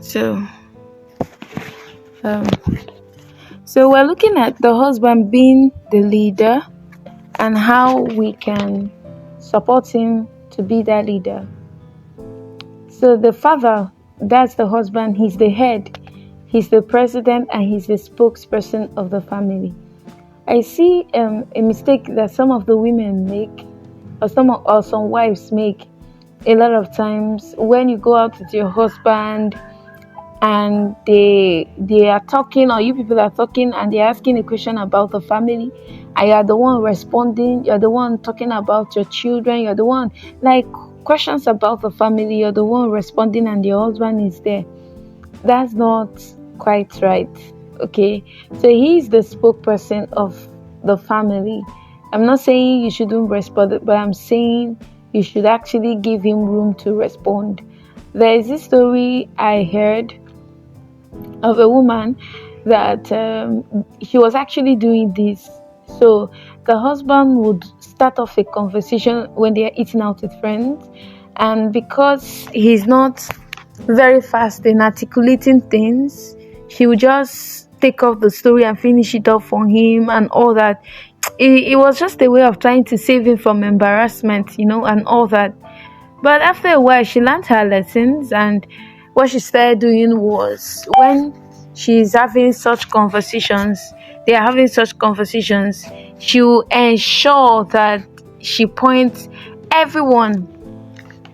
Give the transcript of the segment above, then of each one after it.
So, um, so we're looking at the husband being the leader and how we can support him to be that leader. So the father, that's the husband, he's the head, he's the president, and he's the spokesperson of the family. I see a mistake that some of the women make, or some wives make a lot of times when you go out with your husband and they are talking, or you people are talking, and they're asking a question about the family, and you're the one responding, you're the one talking about your children, you're the one like questions about the family, you're the one responding, and your husband is there. That's not quite right. Okay, so he's the spokesperson of the family. I'm not saying you shouldn't respond, but I'm saying you should actually give him room to respond. There is this story I heard of a woman that she was actually doing this. So the husband would start off a conversation when they are eating out with friends, and because he's not very fast in articulating things, she would just take off the story and finish it off for him and all that. It was just a way of trying to save him from embarrassment, and all that. But after a while, she learned her lessons, and what she started doing was, when she's having such conversations, they are having such conversations, she will ensure that she points everyone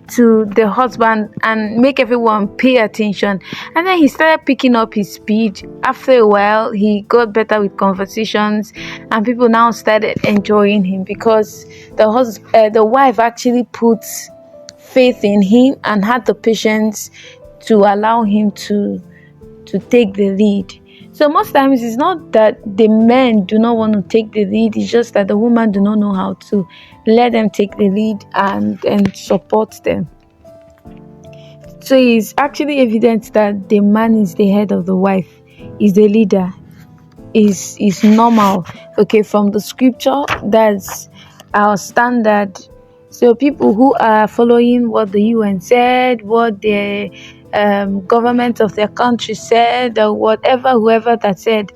to the husband and make everyone pay attention. And then he started picking up his speed. After a while, he got better with conversations, and people now started enjoying him because the wife actually puts faith in him and had the patience to allow him to take the lead. So most times it's not that the men do not want to take the lead, it's just that the woman do not know how to let them take the lead and support them. So it's actually evident that the man is the head of the wife, is the leader, is normal. Okay, from the scripture, that's our standard. So people who are following what the UN said, what the government of their country said, or whoever that said,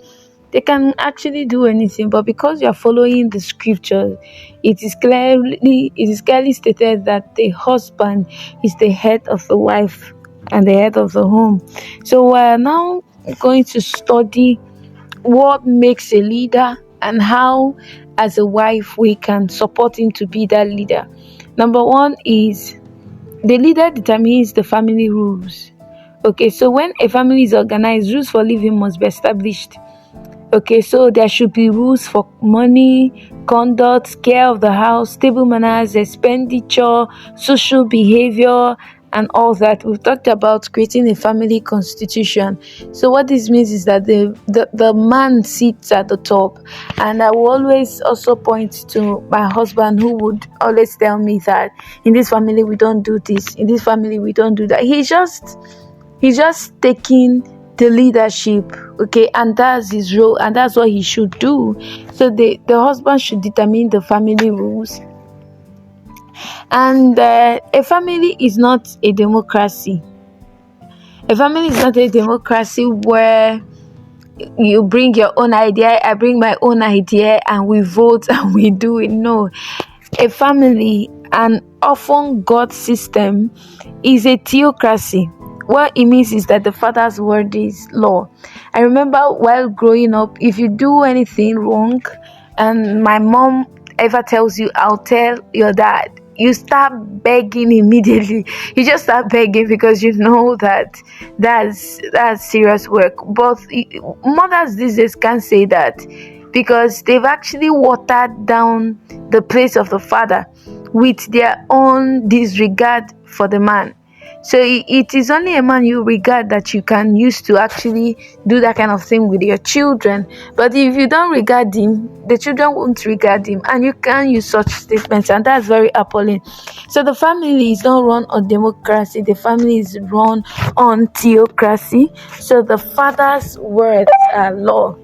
they can actually do anything. But because you are following the scripture, it is clearly stated that the husband is the head of the wife and the head of the home. So we're now going to study what makes a leader and how, as a wife, we can support him to be that leader. Number one is the leader determines the family rules. Okay, so when a family is organized, rules for living must be established. Okay, so there should be rules for money, conduct, care of the house, table manners, expenditure, social behavior, and all that. We've talked about creating a family constitution. So what this means is that the man sits at the top. And I will always also point to my husband, who would always tell me that in this family we don't do this, in this family we don't do that. He's just taking the leadership, okay, and that's his role, and that's what he should do. So the husband should determine the family rules. And a family is not a democracy. A family is not a democracy where you bring your own idea, I bring my own idea, and we vote and we do it. No. A family, and often God's system, is a theocracy. What it means is that the father's word is law. I remember while growing up, if you do anything wrong and my mom ever tells you, I'll tell your dad, you start begging immediately. You just start begging because you know that that's serious work. But mothers these days can't say that because they've actually watered down the place of the father with their own disregard for the man. So it is only a man you regard that you can use to actually do that kind of thing with your children. But if you don't regard him, the children won't regard him, and you can use such statements, and that's very appalling. So the family is not run on democracy, the family is run on theocracy. So the father's words are law.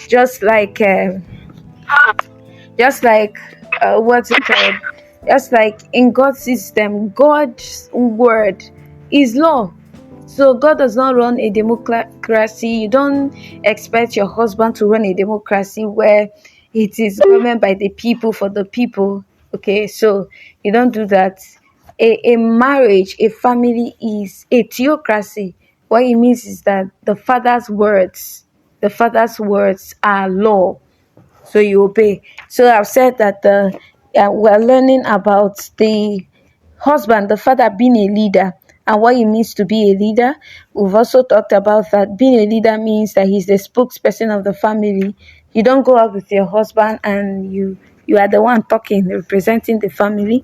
Just like what's it called? Just like in God's system, God's word is law. So God does not run a democracy. You don't expect your husband to run a democracy where it is governed by the people for the people. Okay, so you don't do that. A marriage, a family is a theocracy. What it means is that the father's words are law, so you obey. So I've said that we're learning about the husband, the father being a leader, and what it means to be a leader. We've also talked about that being a leader means that he's the spokesperson of the family. You don't go out with your husband and you are the one talking, representing the family.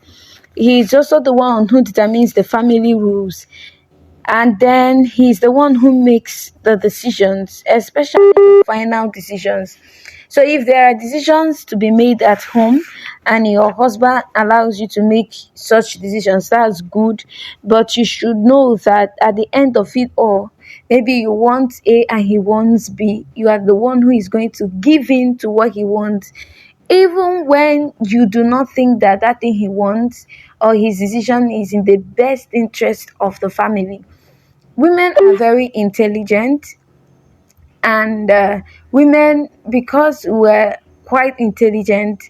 He's also the one who determines the family rules, and then he's the one who makes the decisions, especially the final decisions. So if there are decisions to be made at home and your husband allows you to make such decisions, that's good. But you should know that at the end of it all, maybe you want A and he wants B, you are the one who is going to give in to what he wants, even when you do not think that that thing he wants or his decision is in the best interest of the family. Women are very intelligent, and women, because we're quite intelligent,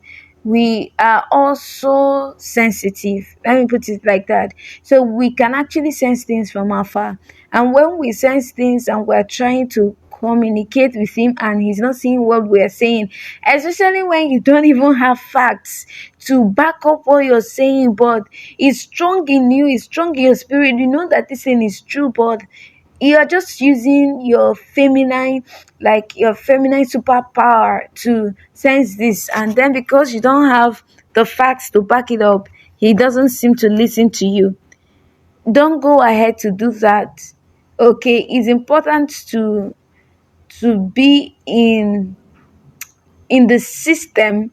we are also sensitive, let me put it like that. So we can actually sense things from afar, and when we sense things and we're trying to communicate with him and he's not seeing what we're saying, especially when you don't even have facts to back up what you're saying, but it's strong in you, it's strong in your spirit, you know that this thing is true, but you are just using your feminine superpower to sense this, and then because you don't have the facts to back it up, he doesn't seem to listen to you. Don't go ahead to do that. Okay, it's important to be in the system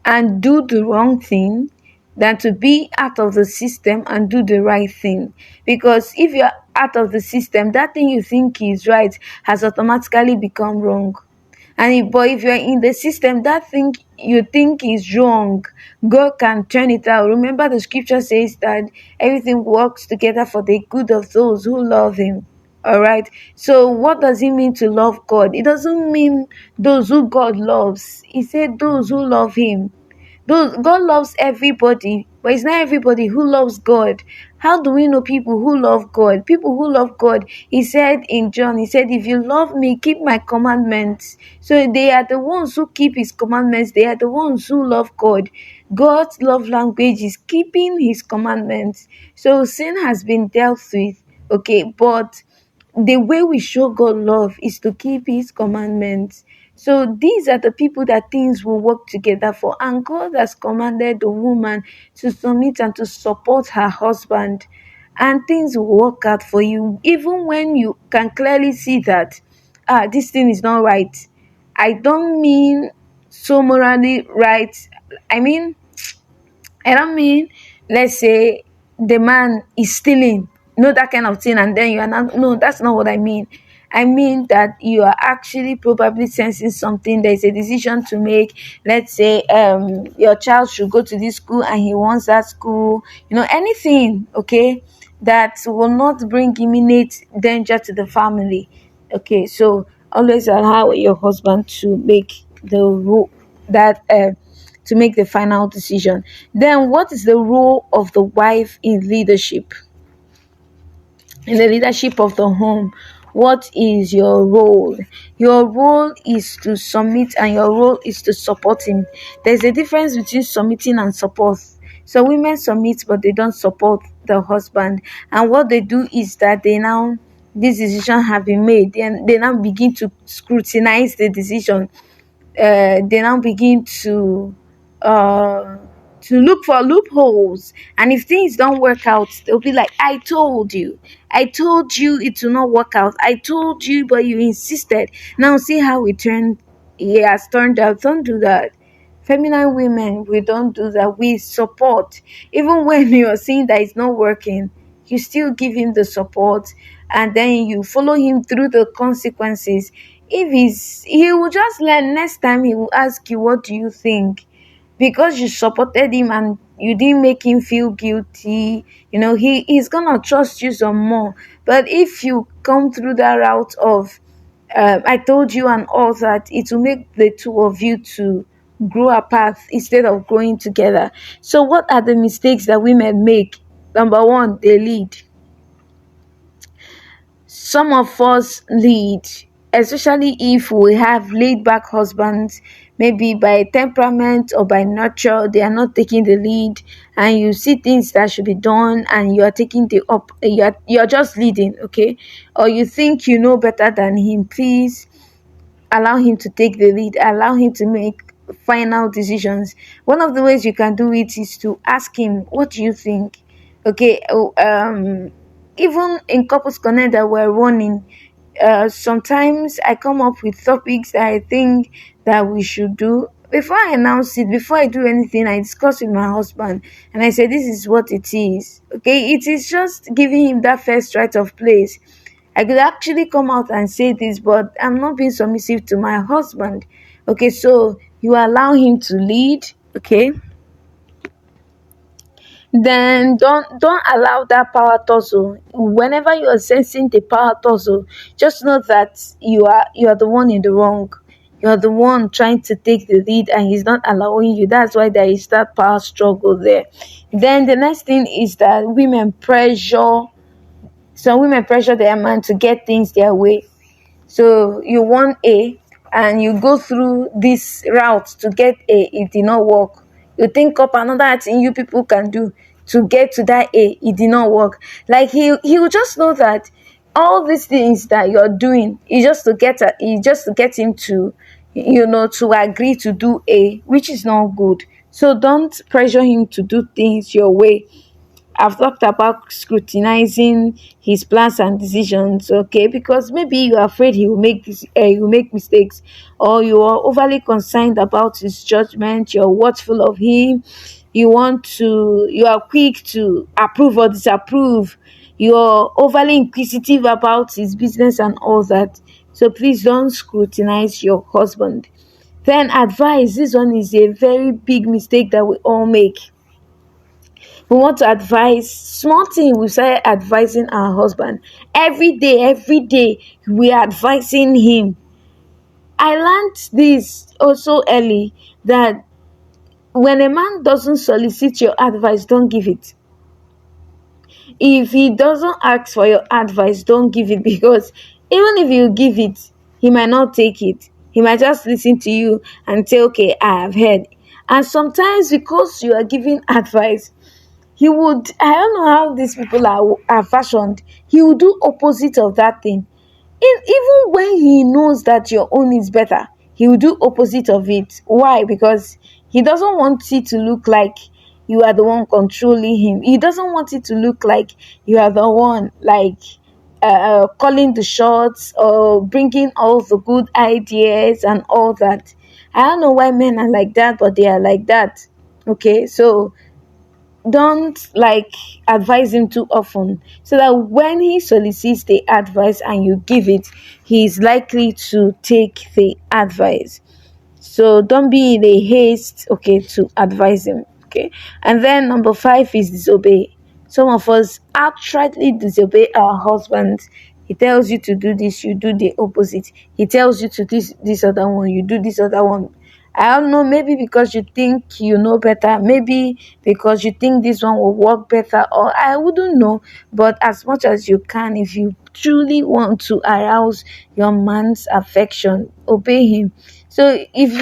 and do the wrong thing than to be out of the system and do the right thing. Because if you're out of the system, that thing you think is right has automatically become wrong. But if you're in the system, that thing you think is wrong, God can turn it out. Remember, the scripture says that everything works together for the good of those who love Him. All right. So, what does it mean to love God? It doesn't mean those who God loves. He said those who love Him. God loves everybody, but it's not everybody who loves God. How do we know people who love God? People who love God, he said in John, he said, if you love me, keep my commandments. So they are the ones who keep his commandments. They are the ones who love God. God's love language is keeping his commandments. So sin has been dealt with, okay, but the way we show God love is to keep his commandments. So these are the people that things will work together for. And God has commanded the woman to submit and to support her husband. And things will work out for you. Even when you can clearly see that, this thing is not right. I don't mean so morally right. I mean, I don't mean, let's say, the man is stealing, that kind of thing, and then you are not. No, that's not what I mean. I mean that you are actually probably sensing something. There is a decision to make. Let's say, your child should go to this school, and he wants that school. Anything, okay, that will not bring imminent danger to the family. Okay, so always allow your husband to make the rule that. To make the final decision. Then, what is the role of the wife in leadership? In the leadership of the home, what is your role? Your role is to submit, and your role is to support him. There's a difference between submitting and support. So women submit, but they don't support the husband. And what they do is that this decision have been made, and they now begin to scrutinize the decision. They now begin uh to look for loopholes, and if things don't work out, they'll be like, I told you it will not work out. I told you, but you insisted. Now see how it has turned out. Don't do that. Feminine women, we don't do that. We support. Even when you're seeing that it's not working, you still give him the support, and then you follow him through the consequences. He will just learn. Next time he will ask you, what do you think? because you supported him and you didn't make him feel guilty, he's gonna trust you some more. But if you come through that route of I told you and all that, it will make the two of you to grow apart instead of growing together. So what are the mistakes that women make? Number one, they lead. Some of us lead, especially if we have laid back husbands, maybe by temperament or by nurture, they are not taking the lead, and you see things that should be done and you are taking the up, you're just leading, okay? Or you think you know better than him. Please allow him to take the lead, allow him to make final decisions. One of the ways you can do it is to ask him, what do you think? Okay. Even in couples connect that we're running, sometimes I come up with topics that I think that we should do. Before I announce it, before I do anything, I discuss with my husband and I say, this is what it is. Okay, it is just giving him that first right of place. I could actually come out and say this, but I'm not being submissive to my husband. Okay, so you allow him to lead, okay? Then don't allow that power tussle. Whenever you are sensing the power tussle, just know that you are the one in the wrong. You are the one trying to take the lead and he's not allowing you. That's why there is that power struggle there. Then the next thing is that some women pressure their man to get things their way. So you want A and you go through this route to get A, it did not work. You think up another thing you people can do to get to that A, it did not work. Like he will just know that all these things that you're doing is just to get him to to agree to do A, which is not good. So don't pressure him to do things your way. I've talked about scrutinizing his plans and decisions, okay? Because maybe you're afraid he will make mistakes, or you are overly concerned about his judgment. You're watchful of him. You are quick to approve or disapprove. You're overly inquisitive about his business and all that. So please don't scrutinize your husband. Then advice. This one is a very big mistake that we all make. We want to advise small thing. We start advising our husband every day we are advising him. I learned this also early, that when a man doesn't solicit your advice, don't give it. If he doesn't ask for your advice, don't give it, because even if you give it, he might not take it. He might just listen to you and say, okay, I have heard. And sometimes because you are giving advice, he would, I don't know how these people are fashioned, he will do opposite of that thing. Even when he knows that your own is better, he will do opposite of it. Why? Because he doesn't want it to look like you are the one controlling him. He doesn't want it to look like you are the one, like, calling the shots or bringing all the good ideas and all that. I don't know why men are like that, but they are like that. Okay, so don't like advise him too often, so that when he solicits the advice and you give it, he is likely to take the advice. So don't be in a haste, okay, to advise him, okay. And then number 5 is disobey. Some of us outrightly disobey our husbands. He tells you to do this, you do the opposite. He tells you to this other one, you do this other one. I don't know, maybe because you think you know better, maybe because you think this one will work better, or I wouldn't know. But as much as you can, if you truly want to arouse your man's affection, obey him. So if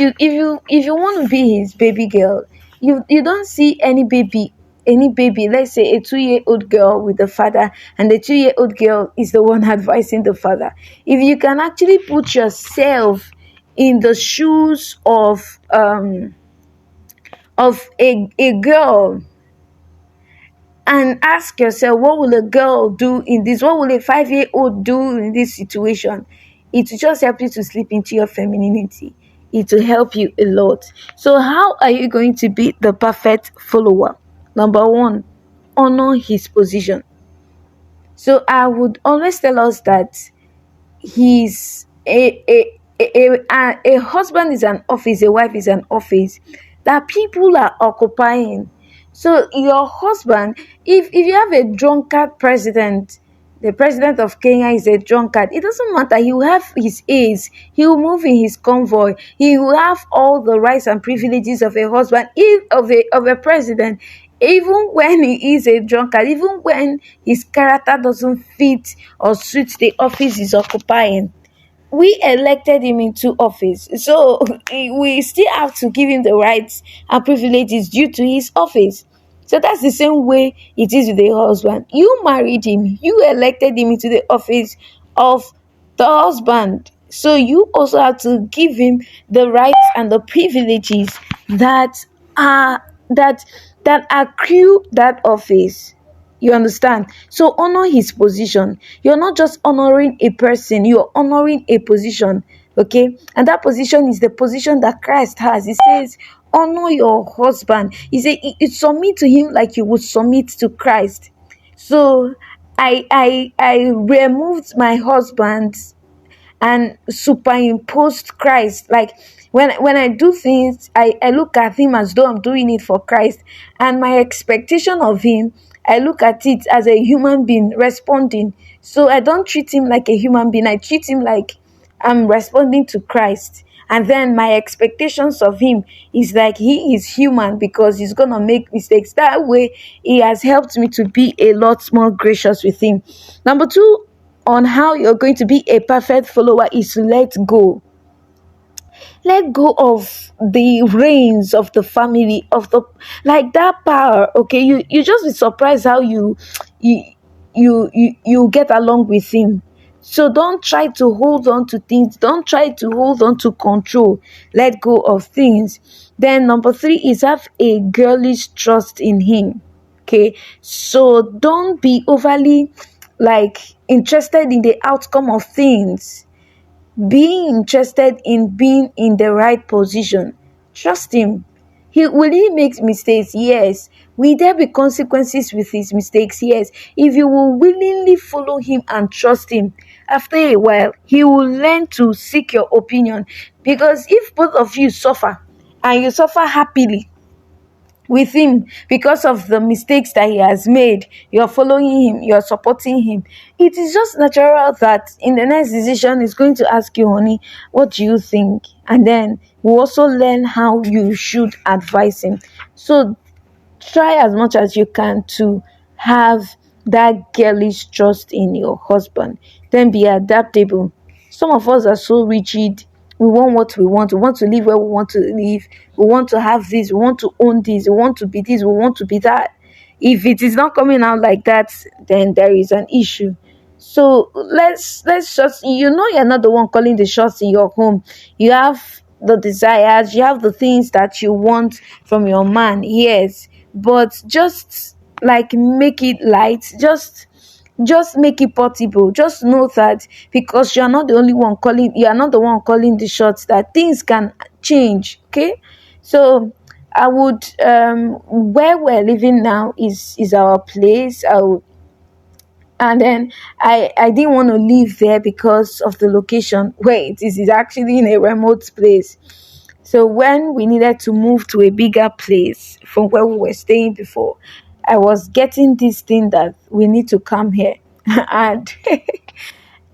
you want to be his baby girl, you don't see any baby, let's say a 2-year-old girl with the father, and the 2-year-old girl is the one advising the father. If you can actually put yourself in the shoes of a girl and ask yourself, what will a girl do in this, what will a 5-year-old do in this situation, it will just help you to slip into your femininity. It will help you a lot. So how are you going to be the perfect follower? Number 1, honor his position. So I would always tell us that he's a husband is an office, a wife is an office. that people are occupying. So your husband, if you have a drunkard president, the president of Kenya is a drunkard, it doesn't matter. He will have his aides, he will move in his convoy, he will have all the rights and privileges of a husband, if of a president, even when he is a drunkard, even when his character doesn't fit or suit the office he's occupying. We elected him into office, so we still have to give him the rights and privileges due to his office. So that's the same way it is with the husband. You married him, you elected him into the office of the husband, so you also have to give him the rights and the privileges that are that accrue that office. You understand? So honor his position. You're not just honoring a person, you're honoring a position. Okay? And that position is the position that Christ has. He says, honor your husband. He said, you submit to him like you would submit to Christ. So I removed my husband and superimposed Christ. Like when I do things, I look at him as though I'm doing it for Christ. And my expectation of him, I look at it as a human being responding. So I don't treat him like a human being. I treat him like I'm responding to Christ. And then my expectations of him is like he is human because he's gonna make mistakes. That way, he has helped me to be a lot more gracious with him. Number two, on how you're going to be a perfect follower is to let go of the reins of the family, of the, like, that power. Okay, you just be surprised how you you get along with him. So don't try to hold on to things, don't try to hold on to control. Let go of things. Then number three is have a girlish trust in him. Okay, so don't be overly, like, interested in the outcome of things. Being interested in being in the right position. Trust him. Will he make mistakes? Yes. Will there be consequences with his mistakes? Yes. If you will willingly follow him and trust him, after a while he will learn to seek your opinion. Because if both of you suffer and you suffer happily with him because of the mistakes that he has made, you're following him, you're supporting him, it is just natural that in the next decision he's going to ask you, honey, what do you think? And then we'll also learn how you should advise him. So try as much as you can to have that girlish trust in your husband. Then be adaptable. Some of us are so rigid. We want what we want. We want to live where we want to live. We want to have this. We want to own this. We want to be this. We want to be that. If it is not coming out like that, then there is an issue. So let's just, you're not the one calling the shots in your home. You have the desires, you have the things that you want from your man, yes, but just, like, make it light. Just make it portable. Just know that because you are not the one calling the shots, that things can change. Okay, so I would, where we're living now is our place. And then I didn't want to live there because of the location where it is actually in a remote place. So when we needed to move to a bigger place from where we were staying before, I was getting this thing that we need to come here. And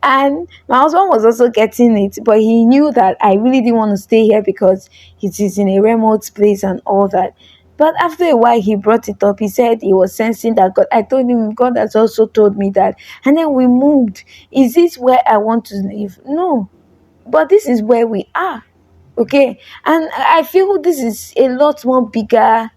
and my husband was also getting it, but he knew that I really didn't want to stay here because it is in a remote place and all that. But after a while, he brought it up. He said he was sensing that God. I told him God has also told me that. And then we moved. Is this where I want to live? No, but this is where we are. Okay, and I feel this is a lot more bigger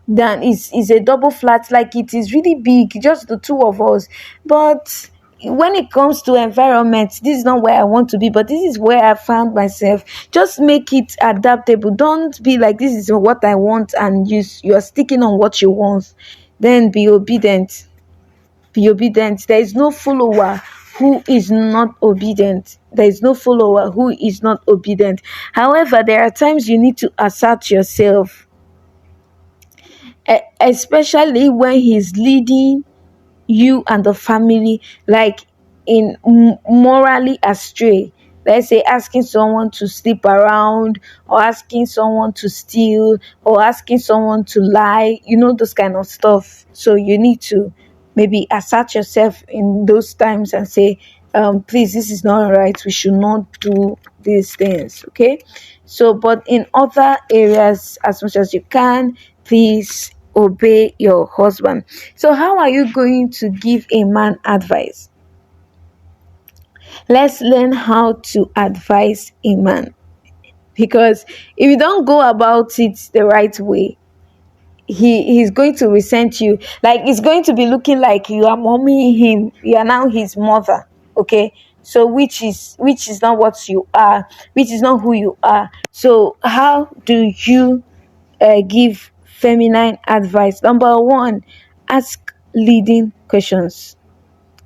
than is a double flat. Like, it is really big, just the two of us. But when it comes to environment, this is not where I want to be, but this is where I found myself. Just make it adaptable. Don't be like, this is what I want, and you're sticking on what you want. Then be obedient. Be obedient. There is no follower who is not obedient. There is no follower who is not obedient. However, there are times you need to assert yourself, especially when he's leading you and the family, like, in morally astray. let's say asking someone to sleep around, or asking someone to steal, or asking someone to lie, those kind of stuff. So you need to maybe assert yourself in those times and say, please, this is not right, we should not do these things. Okay, so but in other areas, as much as you can, please obey your husband. So how are you going to give a man advice? Let's learn how to advise a man, because if you don't go about it the right way, he's going to resent you. Like, it's going to be looking like you are mommying him, you are now his mother. Okay, so which is not what you are, which is not who you are. So how do you give feminine advice? Number one, ask leading questions.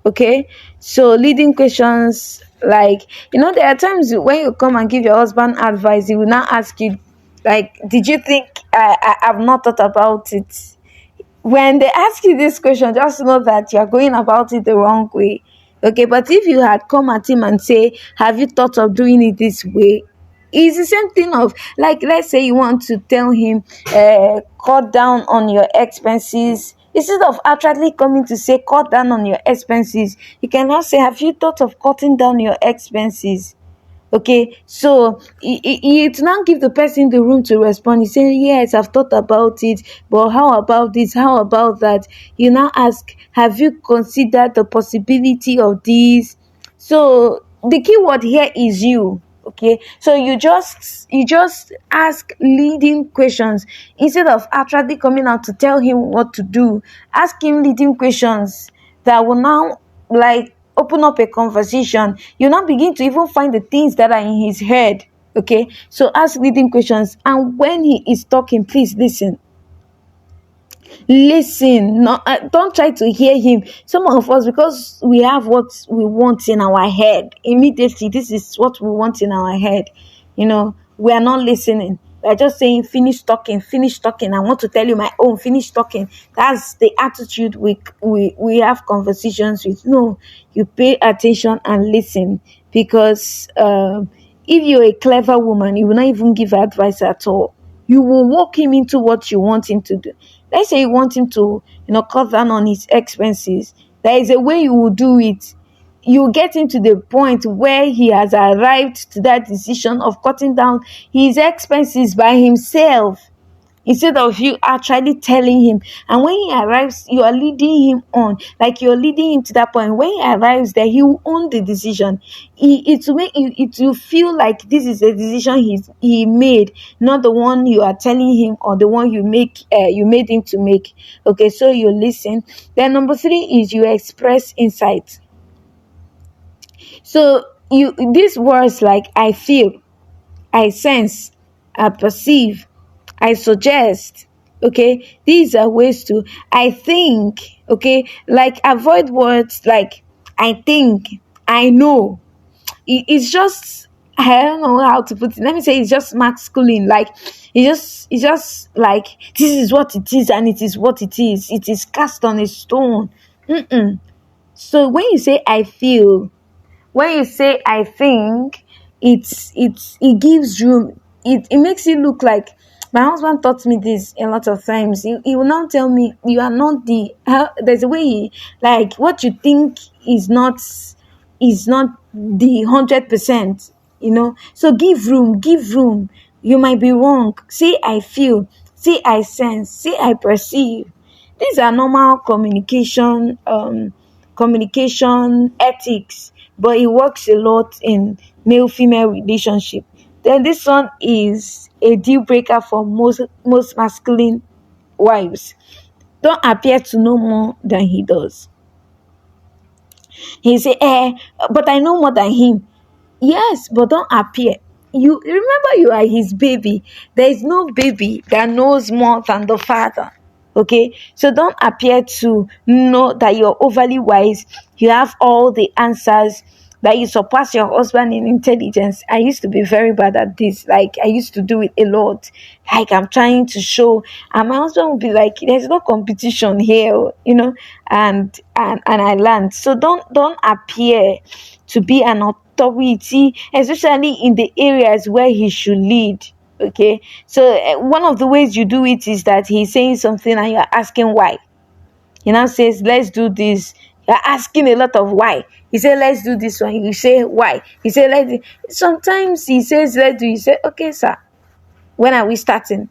Okay, so leading questions, like, there are times when you come and give your husband advice, he will now ask you, like, did you think I've not thought about it? When they ask you this question, just know that you're going about it the wrong way. Okay, but if you had come at him and say, have you thought of doing it this way? It's the same thing of, like, let's say you want to tell him, cut down on your expenses. Instead of actually coming to say cut down on your expenses, you can now say, have you thought of cutting down your expenses? Okay, so it now give the person the room to respond. He's saying, yes, I've thought about it, but how about this, how about that? You now ask, have you considered the possibility of this? So the key word here is you. Okay, so you just ask leading questions instead of actually coming out to tell him what to do. Ask him leading questions that will now, like, open up a conversation. You now begin to even find the things that are in his head. Okay, so ask leading questions, and when he is talking, please listen. No, don't try to hear him. Some of us, because we have what we want in our head immediately, this is what we want in our head, we are not listening. We're just saying, finish talking, I want to tell you my own, finish talking. That's the attitude we have conversations with. No, you pay attention and listen, because if you're a clever woman, you will not even give advice at all. You will walk him into what you want him to do. Let's say you want him to, cut down on his expenses. There is a way you will do it. You get him to the point where he has arrived to that decision of cutting down his expenses by himself, instead of you actually telling him. And when he arrives, you are leading him on, like you're leading him to that point. When he arrives there, he will own the decision. It will make you, it will feel like this is a decision he made, not the one you are telling him, or the one you made him to make. Okay, so you listen. Then number three is you express insight. So these words like I feel, I sense, I perceive, I suggest. Okay, these are ways to, I think. Okay, like, avoid words like I think, I know. It's just, I don't know how to put it. Let me say, it's just masculine. Like, it's just like, this is what it is, and it is what it is. It is cast on a stone. So when you say I feel, when you say I think, it gives room. It makes it look like, my husband taught me this a lot of times. He will now tell me, you are not there's a way like, what you think is not the 100%. So give room. You might be wrong. Say I feel, say I sense, say I perceive. These are normal communication ethics, but it works a lot in male female relationship. Then this one is a deal breaker for most masculine wives. Don't appear to know more than he does. He say, but I know more than him. Yes, but don't appear. You remember, you are his baby. There is no baby that knows more than the father. Okay, so don't appear to know that you're overly wise. You have all the answers. that you surpass your husband in intelligence. I used to be very bad at this. Like, I used to do it a lot. Like, I'm trying to show, and my husband would be like, "There's no competition here," and I learned. So don't appear to be an authority, especially in the areas where he should lead. Okay, so one of the ways you do it is that he's saying something and you're asking why. He now says, "Let's do this." You're asking a lot of why. He said, "Let's do this one." You say, "Why?" He said, "Let's." Sometimes he says, "Let's do." You say, "Okay, sir. When are we starting?"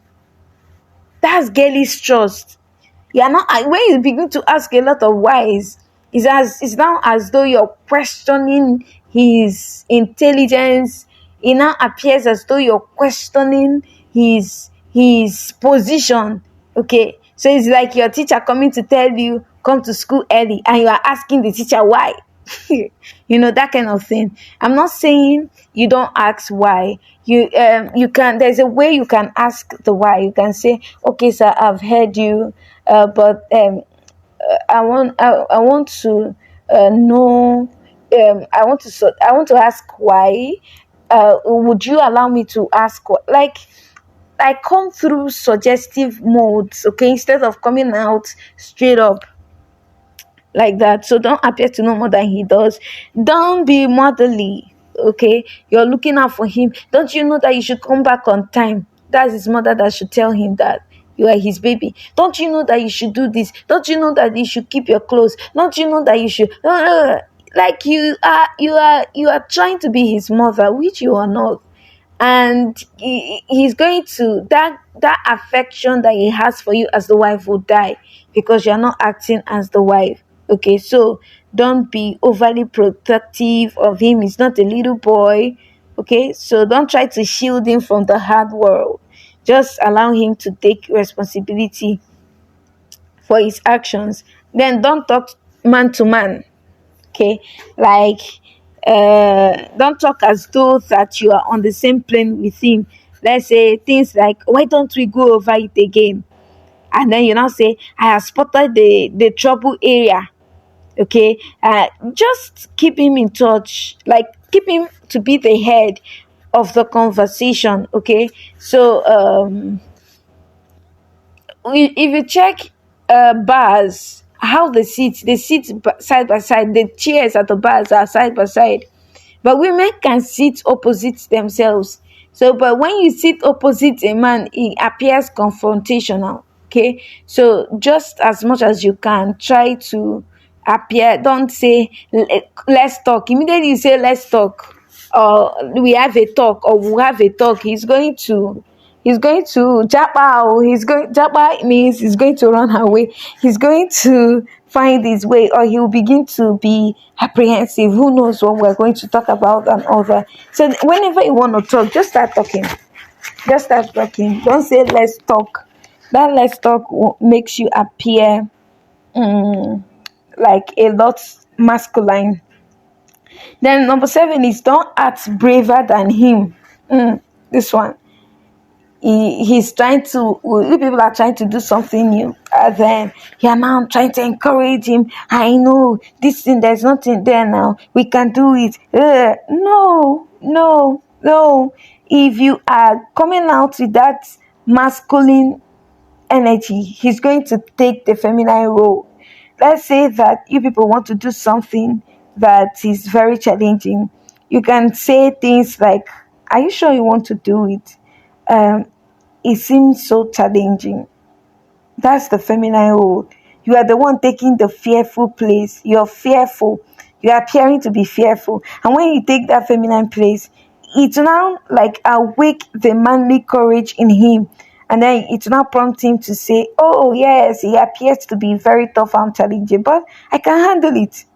That's girlish trust. You are not, when you begin to ask a lot of whys, it's now as though you're questioning his intelligence. It now appears as though you're questioning his position. Okay, so it's like your teacher coming to tell you come to school early, and you are asking the teacher why. That kind of thing. I'm not saying you don't ask why. You can, there's a way you can ask the why. You can say, "Okay, sir, I've heard you, but I want to know, I want to ask why. Would you allow me to ask like I come through suggestive modes, okay, instead of coming out straight up like that. So don't appear to know more than he does. Don't be motherly. Okay, you're looking out for him. Don't you know that you should come back on time? That's his mother that should tell him that you are his baby. Don't you know that you should do this? Don't you know that you should keep your clothes? Don't you know that you should like you are trying to be his mother, which you are not. And he's going to, that affection that he has for you as the wife will die because you're not acting as the wife. Okay, so don't be overly protective of him. He's not a little boy. Okay, so don't try to shield him from the hard world. Just allow him to take responsibility for his actions. Then don't talk man to man. Okay, like don't talk as though that you are on the same plane with him. Let's say things like, "Why don't we go over it again?" And then you now say, "I have spotted the trouble area." Okay, just keep him in touch, like keep him to be the head of the conversation. Okay, so if you check bars, how they sit side by side. The chairs at the bars are side by side, but women can sit opposite themselves. So but when you sit opposite a man, it appears confrontational. Okay, so just as much as you can, try to appear. Don't say, let's talk." Immediately you say, "Let's talk," or "We have a talk," or "We'll have a talk," he's going to japa. Japa means he's going to run away. He's going to find his way, or he'll begin to be apprehensive. Who knows what we're going to talk about and all that. So whenever you want to talk, just start talking. Don't say, "Let's talk." That "let's talk" makes you appear like a lot masculine. Then number 7 is don't act braver than him. This one, he's trying to, you people are trying to do something new, and then you're now trying to encourage him. "I know this thing, there's nothing there now, we can do it." No, no, no. If you are coming out with that masculine energy, he's going to take the feminine role. Let's say that you people want to do something that is very challenging. You can say things like, "Are you sure you want to do it? It seems so challenging." That's the feminine role. You are the one taking the fearful place. You're fearful. You are appearing to be fearful. And when you take that feminine place, it now like awake the manly courage in him. And then it now prompt him to say, "Oh yes, he appears to be very tough and challenging, but I can handle it."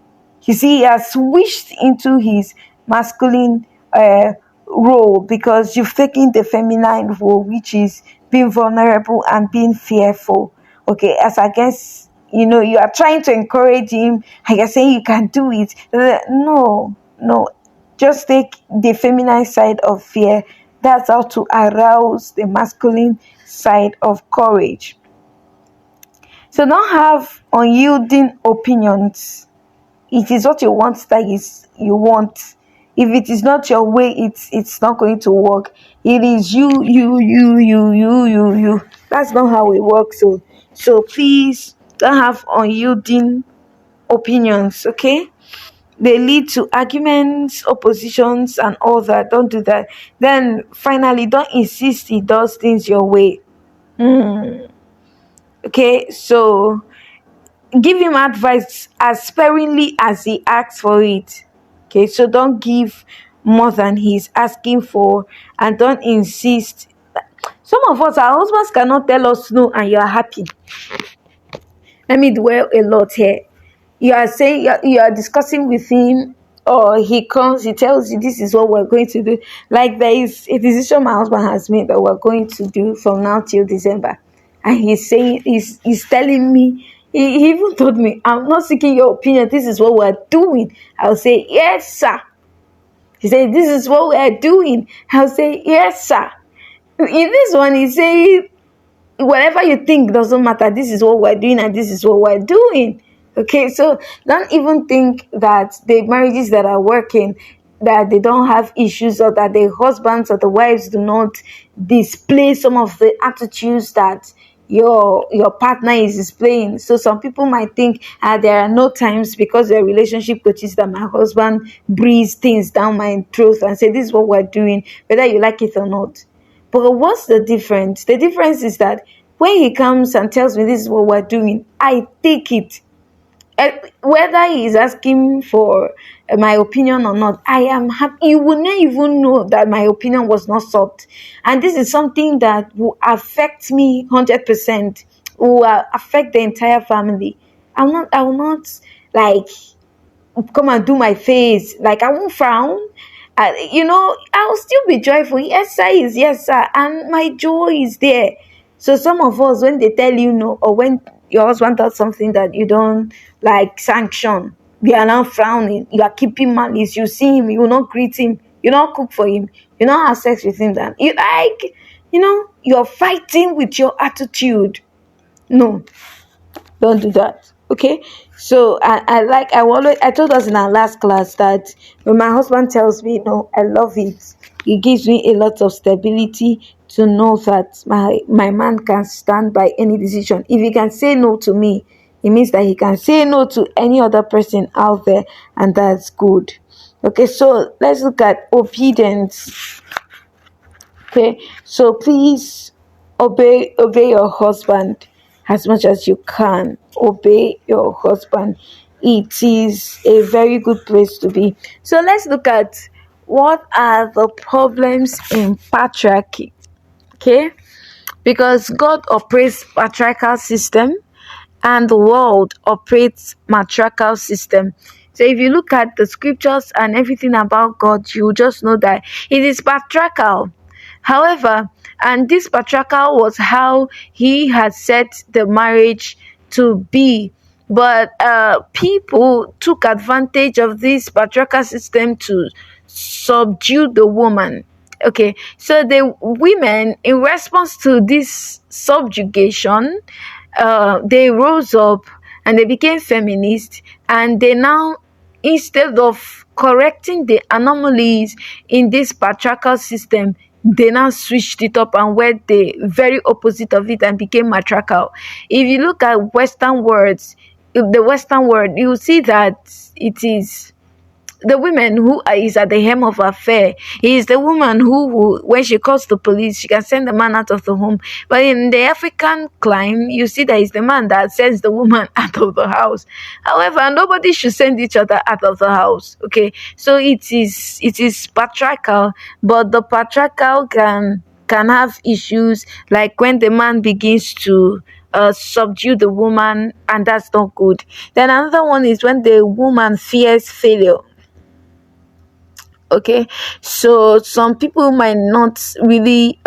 You see, he has switched into his masculine role because you've taken the feminine role, which is being vulnerable and being fearful. Okay, as against, you are trying to encourage him and you're saying you can do it. No, no. Just take the feminine side of fear. That's how to arouse the masculine side of courage. So don't have unyielding opinions. it is what you want that is you want. If it is not your way, it's not going to work. It is you. That's not how it works. So please don't have unyielding opinions, okay? They lead to arguments, oppositions, and all that. Don't do that. Then finally, don't insist he does things your way. Okay, so give him advice as sparingly as he asks for it. Okay, so don't give more than he's asking for, and don't insist. Some of us, our husbands cannot tell us no and you are happy. Let me dwell a lot here. You are saying you are discussing with him, or he comes, he tells you this is what we're going to do. Like there is a decision my husband has made that we're going to do from now till December, and he's telling me, he even told me, I'm not seeking your opinion, this is what we're doing. I'll say yes sir. He said this is what we're doing. I'll say yes sir. In this one he said whatever you think doesn't matter, this is what we're doing and this is what we're doing. Okay, so don't even think that the marriages that are working, that they don't have issues, or that the husbands or the wives do not display some of the attitudes that your partner is displaying. So some people might think there are no times, because their relationship coaches, that my husband breathes things down my throat and say this is what we're doing, whether you like it or not. But what's the difference? The difference is that when he comes and tells me this is what we're doing, I take it. Whether he is asking for my opinion or not, I am happy. You will not even know that my opinion was not sought. And this is something that will affect me 100%, will affect the entire family. I will not like come and do my face. Like I won't frown. I'll still be joyful. Yes, sir is yes, sir. And my joy is there. So some of us, when they tell you no, or when your husband does something that you don't like sanction, you are now frowning. You are keeping malice. You see him, you will not greet him. You not cook for him. You not have sex with him. Then you're fighting with your attitude. No, don't do that. Okay, so I told us in our last class that when my husband tells me no, I love it. It gives me a lot of stability to know that my man can stand by any decision. If he can say no to me, it means that he can say no to any other person out there, and that's good. Okay, so let's look at obedience. Okay, so please obey your husband as much as you can. Obey your husband. It is a very good place to be. So let's look at what are the problems in patriarchy. Okay, because God operates patriarchal system and the world operates matriarchal system. So if you look at the scriptures and everything about God, you just know that it is patriarchal. However, and this patriarchal was how he had set the marriage to be. But people took advantage of this patriarchal system to subdue the woman. Okay, so the women, in response to this subjugation, they rose up and they became feminist, and they now, instead of correcting the anomalies in this patriarchal system, they now switched it up and were the very opposite of it and became matriarchal. If you look at Western words, the Western word, you will see that it is the woman who is at the helm of affair. He is the woman who, when she calls the police, she can send the man out of the home. But in the African climb, you see that it's the man that sends the woman out of the house. However, nobody should send each other out of the house. Okay, so it is patriarchal, but the patriarchal can have issues, like when the man begins to subdue the woman, and that's not good. Then another one is when the woman fears failure. Okay, so some people might not really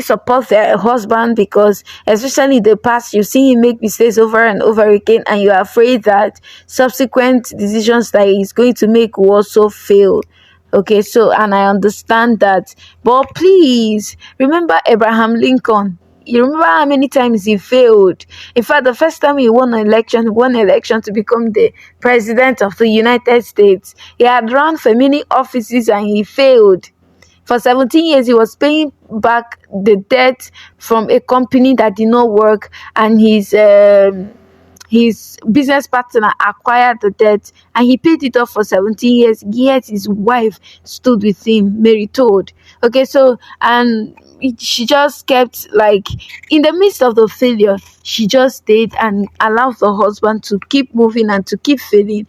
support their husband, because especially in the past you see him make mistakes over and over again, and you are afraid that subsequent decisions that he's going to make will also fail. Okay, so, and I understand that, but please remember Abraham Lincoln. You remember how many times he failed? In fact, the first time he won election to become the president of the United States. He had run for many offices and he failed. For 17 years, he was paying back the debt from a company that did not work, and his business partner acquired the debt and he paid it off for 17 years, yet his wife stood with him, Mary Todd. Okay, so, and she just kept, like, in the midst of the failure, she just stayed and allowed the husband to keep moving and to keep failing.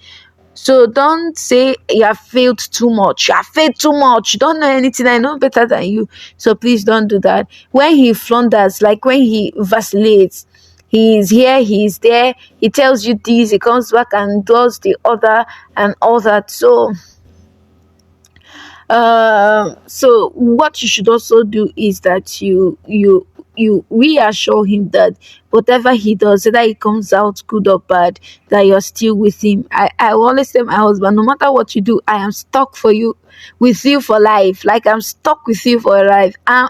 So don't say you have failed too much. You have failed too much. You don't know anything. I know better than you. So please don't do that. When he flounders, like when he vacillates, he is here, he is there. He tells you this, he comes back and does the other and all that. So what you should also do is that you reassure him that whatever he does, whether he comes out good or bad, that you're still with him. I always tell my husband, no matter what you do, I am stuck for you, with you for life. Like, I'm stuck with you for life. I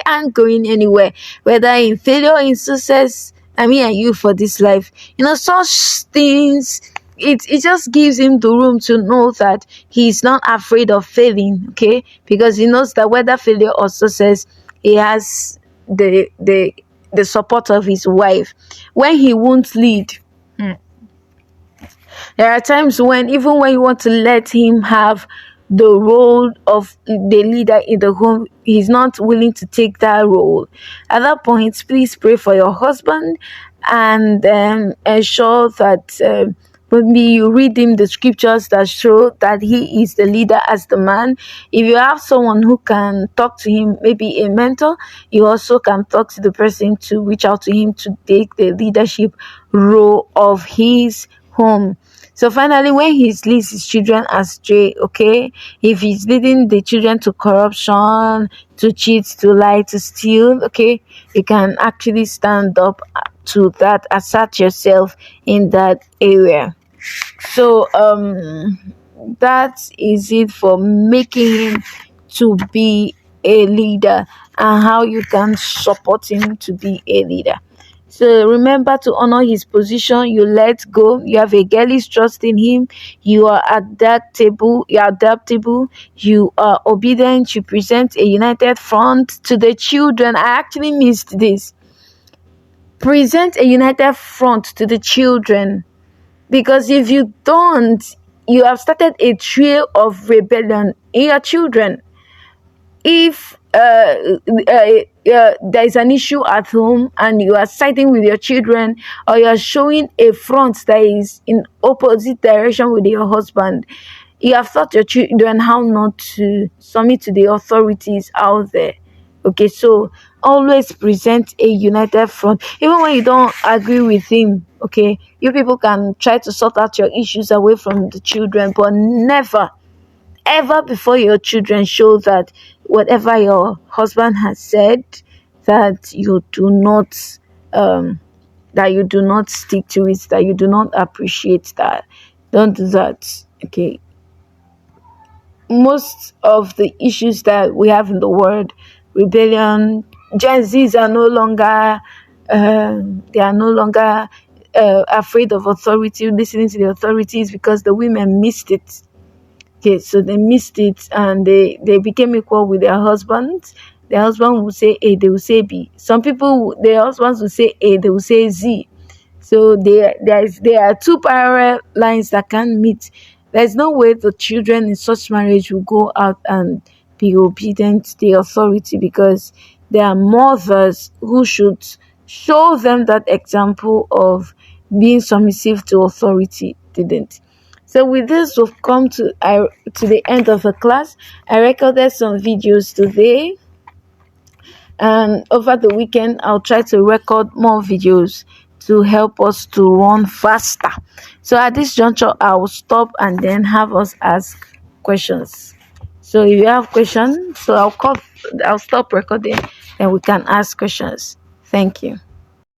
ain't going anywhere, whether in failure, in success. I mean, and you for this life. Such things, it just gives him the room to know that he's not afraid of failing, okay? Because he knows that whether failure or success, he has the support of his wife. When he won't lead, there are times when, even when you want to let him have the role of the leader in the home, he's not willing to take that role. At that point, please pray for your husband and ensure that maybe you read him the scriptures that show that he is the leader as the man. If you have someone who can talk to him, maybe a mentor, you also can talk to the person to reach out to him to take the leadership role of his home. So finally, when he leads his children astray, okay, if he's leading the children to corruption, to cheat, to lie, to steal, okay, you can actually stand up to that, assert yourself in that area. So that is it for making him to be a leader and how you can support him to be a leader. So remember to honor his position. You let go. You have a girlish trust in him. You are adaptable. You are obedient. You present a united front to the children. I actually missed this. Present a united front to the children. Because if you don't, you have started a trail of rebellion in your children. If there is an issue at home and you are siding with your children, or you are showing a front that is in opposite direction with your husband, you have taught your children how not to submit to the authorities out there. Okay, so always present a united front, even when you don't agree with him. Okay, you people can try to sort out your issues away from the children, but never ever before your children show that whatever your husband has said, that you do not stick to it, that you do not appreciate that. Don't do that. Okay, most of the issues that we have in the world, rebellion, Gen Zs are no longer afraid of authority, listening to the authorities, because the women missed it. Okay, so they missed it and they became equal with their husbands. Their husband will say A, they will say B. Some people, their husbands will say A, they will say Z. So there are two parallel lines that can meet. There's no way the children in such marriage will go out and be obedient to the authority, because there are mothers who should show them that example of being submissive to authority, didn't. So with this, we've come to the end of the class. I recorded some videos today, and over the weekend, I'll try to record more videos to help us to run faster. So at this juncture, I will stop and then have us ask questions. So if you have questions, so I'll stop recording and we can ask questions. Thank you.